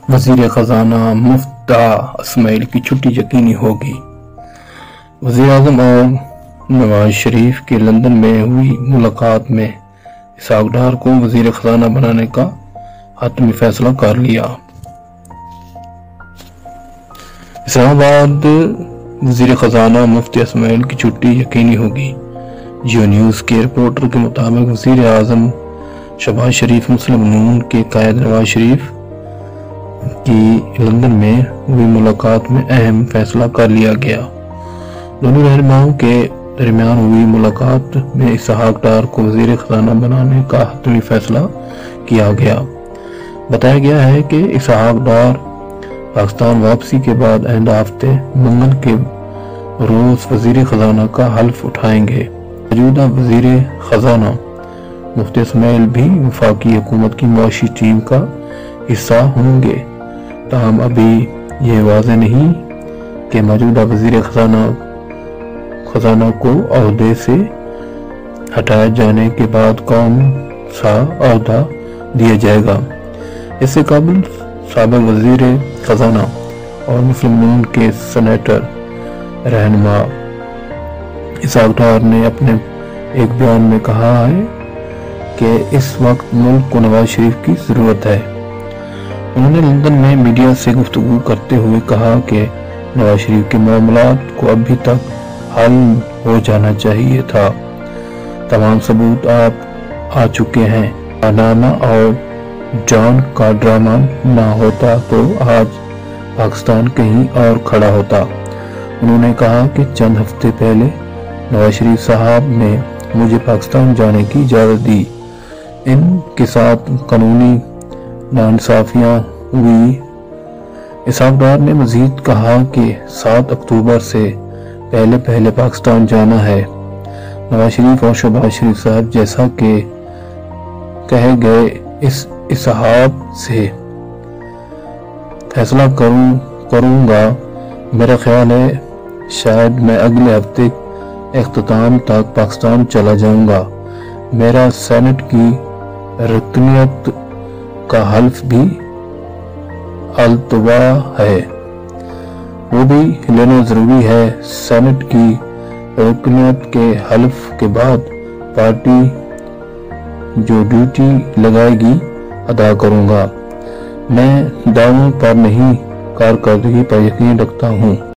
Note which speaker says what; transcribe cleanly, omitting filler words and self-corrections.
Speaker 1: وزیر خزانہ مفتیٰ اسماعیل کی چھٹی یقینی ہوگی۔ وزیر اعظم اور نواز شریف کی لندن میں ہوئی ملاقات میں اسحاق ڈار کو وزیر خزانہ بنانے کا حتمی فیصلہ کر لیا۔ اسلام آباد وزیر خزانہ مفتی اسماعیل کی چھٹی یقینی ہوگی۔ جیو نیوز کے رپورٹر کے مطابق وزیر اعظم شہباز شریف مسلم نون کے قائد نواز شریف کی لندن میں ہوئی ملاقات میں اہم فیصلہ کر لیا گیا۔ دونوں رہنماؤں کے درمیان ہوئی ملاقات میں اسحاق ڈار کو وزیر خزانہ بنانے کا حتمی فیصلہ کیا گیا۔ بتایا گیا ہے کہ اسحاق ڈار پاکستان واپسی کے بعد آئندہ ہفتے منگل کے روز وزیر خزانہ کا حلف اٹھائیں گے۔ موجودہ وزیر خزانہ مفتی اسماعیل بھی وفاقی حکومت کی معاشی ٹیم کا حصہ ہوں گے، تاہم ابھی یہ واضح نہیں کہ موجودہ وزیر خزانہ کو عہدے سے ہٹائے جانے کے بعد کون سا عہدہ دیا جائے گا۔ اس سے قبل سابق وزیر خزانہ اور مسلم نون کے سینیٹر رہنما اسحاق ڈار نے اپنے ایک بیان میں کہا ہے کہ اس وقت ملک کو نواز شریف کی ضرورت ہے۔ انہوں نے لندن میں میڈیا سے گفتگو کرتے ہوئے کہا کہ نواز شریف کے معاملات کو ابھی تک حل ہو جانا چاہیے تھا۔ تمام ثبوت آ چکے ہیں۔ پاناما اور جان کا ڈرامہ نہ ہوتا تو آج پاکستان کہیں اور کھڑا ہوتا۔ انہوں نے کہا کہ چند ہفتے پہلے نواز شریف صاحب نے مجھے پاکستان جانے کی اجازت دی۔ ان کے ساتھ قانونی ناانصافیاں ہوئی۔ اسحاق ڈار نے مزید کہا کہ 7 اکتوبر سے پہلے پاکستان جانا ہے۔ نواز شریف اور شہباز شریف صاحب جیسا کہ کہے گئے اس اسحاق سے فیصلہ کروں گا۔ میرا خیال ہے شاید میں اگلے ہفتے اختتام تک پاکستان چلا جاؤں گا۔ میرا سینٹ کی رکنیت کا حلف بھی التوا ہے، وہ بھی لینا ضروری ہے۔ سینٹ کی رکنیت کے حلف کے بعد پارٹی جو ڈیوٹی لگائے گی ادا کروں گا۔ میں دعووں پر نہیں، کارکردگی پر یقین رکھتا ہوں۔